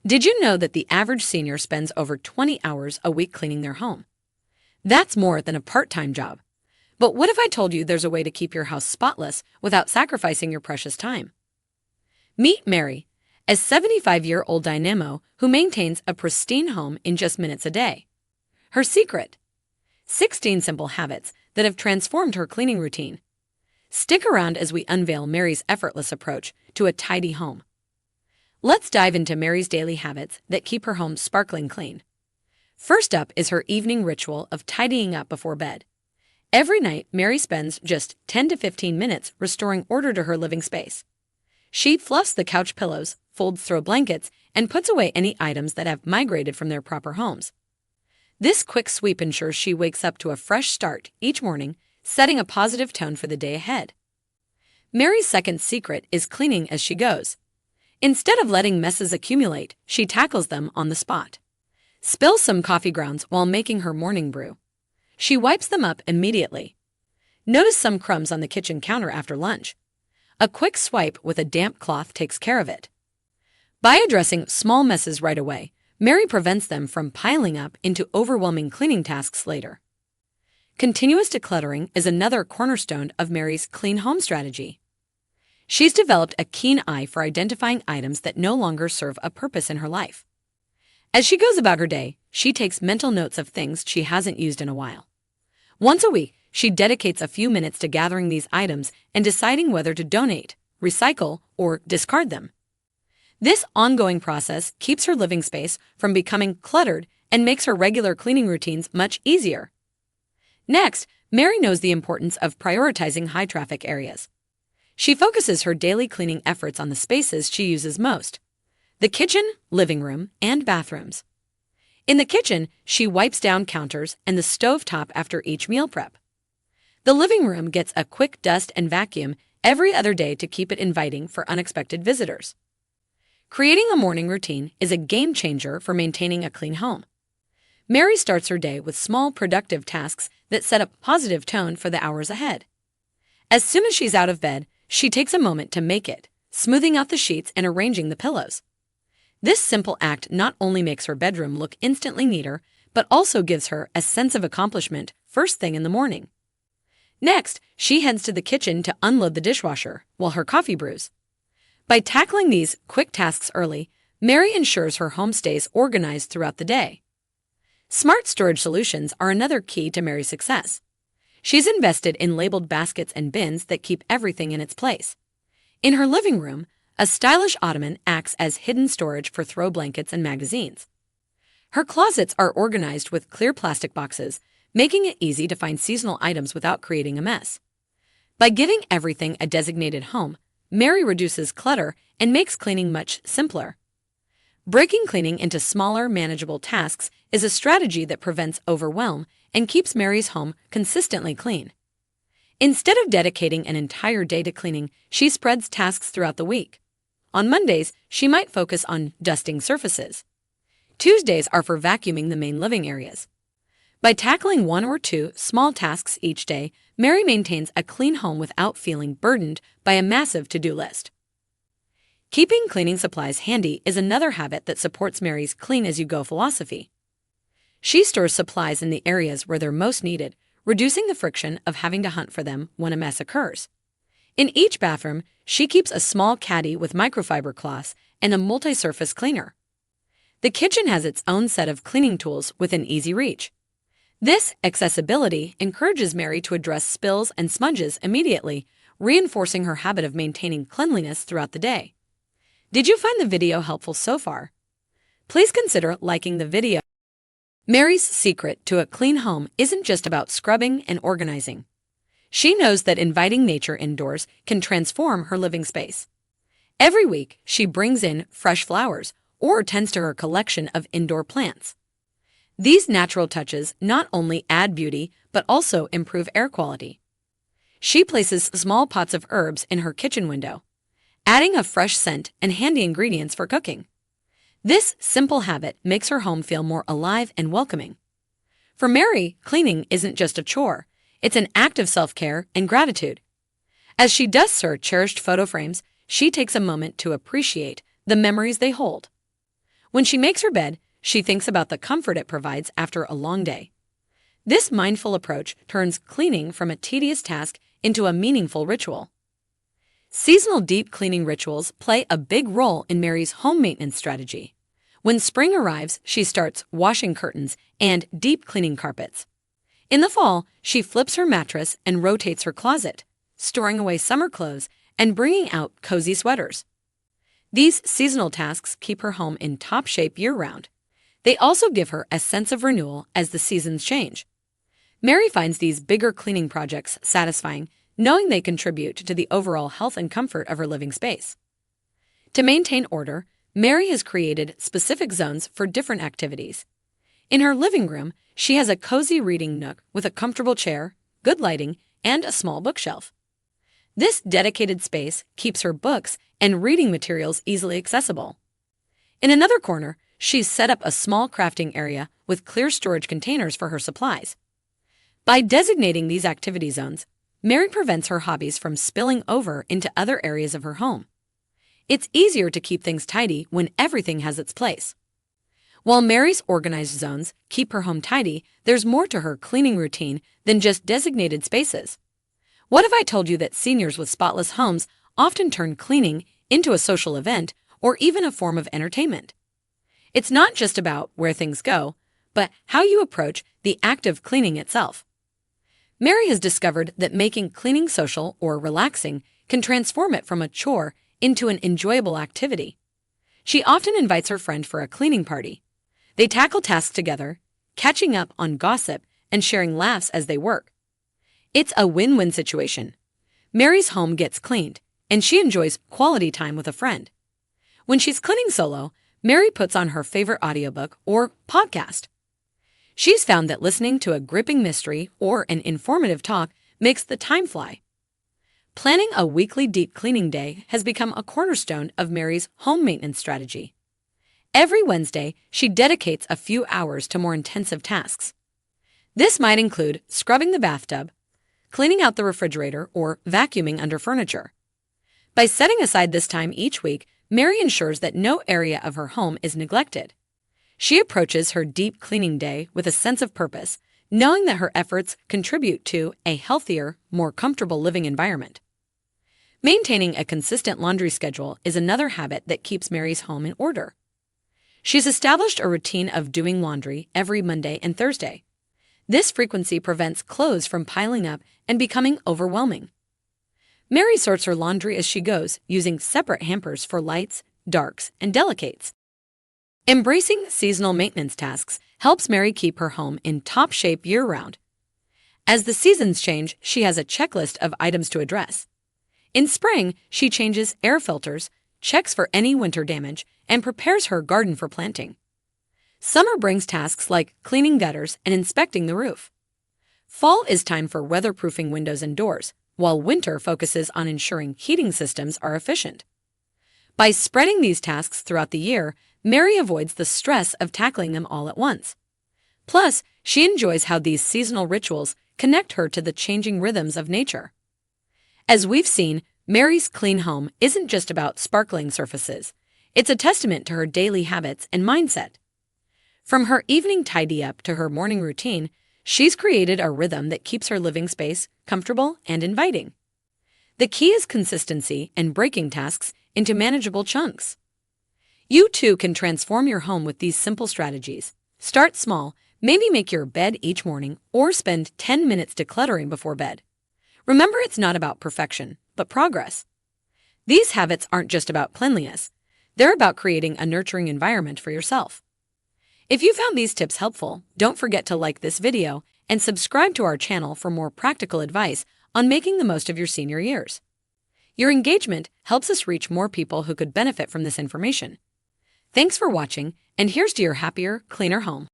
Did you know that the average senior spends over 20 hours a week cleaning their home? That's more than a part-time job. But what if I told you there's a way to keep your house spotless without sacrificing your precious time? Meet Mary, a 75-year-old dynamo who maintains a pristine home in just minutes a day. Her secret: 16 simple habits that have transformed her cleaning routine. Stick around as we unveil Mary's effortless approach to a tidy home. Let's dive into Mary's daily habits that keep her home sparkling clean. First up is her evening ritual of tidying up before bed. Every night, Mary spends just 10 to 15 minutes restoring order to her living space. She fluffs the couch pillows, folds throw blankets, and puts away any items that have migrated from their proper homes. This quick sweep ensures she wakes up to a fresh start each morning, setting a positive tone for the day ahead. Mary's second secret is cleaning as she goes. Instead of letting messes accumulate, she tackles them on the spot. Spill some coffee grounds while making her morning brew. She wipes them up immediately. Notice some crumbs on the kitchen counter after lunch. A quick swipe with a damp cloth takes care of it. By addressing small messes right away, Mary prevents them from piling up into overwhelming cleaning tasks later. Continuous decluttering is another cornerstone of Mary's clean home strategy. She's developed a keen eye for identifying items that no longer serve a purpose in her life. As she goes about her day, she takes mental notes of things she hasn't used in a while. Once a week, she dedicates a few minutes to gathering these items and deciding whether to donate, recycle, or discard them. This ongoing process keeps her living space from becoming cluttered and makes her regular cleaning routines much easier. Next, Mary knows the importance of prioritizing high-traffic areas. She focuses her daily cleaning efforts on the spaces she uses most: the kitchen, living room, and bathrooms. In the kitchen, she wipes down counters and the stovetop after each meal prep. The living room gets a quick dust and vacuum every other day to keep it inviting for unexpected visitors. Creating a morning routine is a game changer for maintaining a clean home. Mary starts her day with small, productive tasks that set a positive tone for the hours ahead. As soon as she's out of bed, she takes a moment to make it, smoothing out the sheets and arranging the pillows. This simple act not only makes her bedroom look instantly neater, but also gives her a sense of accomplishment first thing in the morning. Next, she heads to the kitchen to unload the dishwasher while her coffee brews. By tackling these quick tasks early, Mary ensures her home stays organized throughout the day. Smart storage solutions are another key to Mary's success. She's invested in labeled baskets and bins that keep everything in its place. In her living room, a stylish ottoman acts as hidden storage for throw blankets and magazines. Her closets are organized with clear plastic boxes, making it easy to find seasonal items without creating a mess. By giving everything a designated home, Mary reduces clutter and makes cleaning much simpler. Breaking cleaning into smaller, manageable tasks is a strategy that prevents overwhelm and keeps Mary's home consistently clean. Instead of dedicating an entire day to cleaning, she spreads tasks throughout the week. On Mondays, she might focus on dusting surfaces. Tuesdays are for vacuuming the main living areas. By tackling one or two small tasks each day, Mary maintains a clean home without feeling burdened by a massive to-do list. Keeping cleaning supplies handy is another habit that supports Mary's clean-as-you-go philosophy. She stores supplies in the areas where they're most needed, reducing the friction of having to hunt for them when a mess occurs. In each bathroom, she keeps a small caddy with microfiber cloths and a multi-surface cleaner. The kitchen has its own set of cleaning tools within easy reach. This accessibility encourages Mary to address spills and smudges immediately, reinforcing her habit of maintaining cleanliness throughout the day. Did you find the video helpful so far? Please consider liking the video. Mary's secret to a clean home isn't just about scrubbing and organizing. She knows that inviting nature indoors can transform her living space. Every week, she brings in fresh flowers or tends to her collection of indoor plants. These natural touches not only add beauty, but also improve air quality. She places small pots of herbs in her kitchen window, adding a fresh scent and handy ingredients for cooking. This simple habit makes her home feel more alive and welcoming. For Mary, cleaning isn't just a chore, it's an act of self-care and gratitude. As she dusts her cherished photo frames, she takes a moment to appreciate the memories they hold. When she makes her bed, she thinks about the comfort it provides after a long day. This mindful approach turns cleaning from a tedious task into a meaningful ritual. Seasonal deep cleaning rituals play a big role in Mary's home maintenance strategy. When spring arrives, she starts washing curtains and deep cleaning carpets. In the fall, she flips her mattress and rotates her closet, storing away summer clothes and bringing out cozy sweaters. These seasonal tasks keep her home in top shape year-round. They also give her a sense of renewal as the seasons change. Mary finds these bigger cleaning projects satisfying, knowing they contribute to the overall health and comfort of her living space. To maintain order, Mary has created specific zones for different activities. In her living room, she has a cozy reading nook with a comfortable chair, good lighting, and a small bookshelf. This dedicated space keeps her books and reading materials easily accessible. In another corner, she's set up a small crafting area with clear storage containers for her supplies. By designating these activity zones, Mary prevents her hobbies from spilling over into other areas of her home. It's easier to keep things tidy when everything has its place. While Mary's organized zones keep her home tidy, there's more to her cleaning routine than just designated spaces. What if I told you that seniors with spotless homes often turn cleaning into a social event or even a form of entertainment? It's not just about where things go, but how you approach the act of cleaning itself. Mary has discovered that making cleaning social or relaxing can transform it from a chore into an enjoyable activity. She often invites her friend for a cleaning party. They tackle tasks together, catching up on gossip and sharing laughs as they work. It's a win-win situation. Mary's home gets cleaned, and she enjoys quality time with a friend. When she's cleaning solo, Mary puts on her favorite audiobook or podcast. She's found that listening to a gripping mystery or an informative talk makes the time fly. Planning a weekly deep cleaning day has become a cornerstone of Mary's home maintenance strategy. Every Wednesday, she dedicates a few hours to more intensive tasks. This might include scrubbing the bathtub, cleaning out the refrigerator, or vacuuming under furniture. By setting aside this time each week, Mary ensures that no area of her home is neglected. She approaches her deep cleaning day with a sense of purpose, knowing that her efforts contribute to a healthier, more comfortable living environment. Maintaining a consistent laundry schedule is another habit that keeps Mary's home in order. She's established a routine of doing laundry every Monday and Thursday. This frequency prevents clothes from piling up and becoming overwhelming. Mary sorts her laundry as she goes, using separate hampers for lights, darks, and delicates. Embracing seasonal maintenance tasks helps Mary keep her home in top shape year-round. As the seasons change, she has a checklist of items to address. In spring, she changes air filters, checks for any winter damage, and prepares her garden for planting. Summer brings tasks like cleaning gutters and inspecting the roof. Fall is time for weatherproofing windows and doors, while winter focuses on ensuring heating systems are efficient. By spreading these tasks throughout the year, Mary avoids the stress of tackling them all at once. Plus, she enjoys how these seasonal rituals connect her to the changing rhythms of nature. As we've seen, Mary's clean home isn't just about sparkling surfaces. It's a testament to her daily habits and mindset. From her evening tidy-up to her morning routine, she's created a rhythm that keeps her living space comfortable and inviting. The key is consistency and breaking tasks into manageable chunks. You too can transform your home with these simple strategies. Start small, maybe make your bed each morning or spend 10 minutes decluttering before bed. Remember, it's not about perfection, but progress. These habits aren't just about cleanliness. They're about creating a nurturing environment for yourself. If you found these tips helpful, don't forget to like this video and subscribe to our channel for more practical advice on making the most of your senior years. Your engagement helps us reach more people who could benefit from this information. Thanks for watching, and here's to your happier, cleaner home.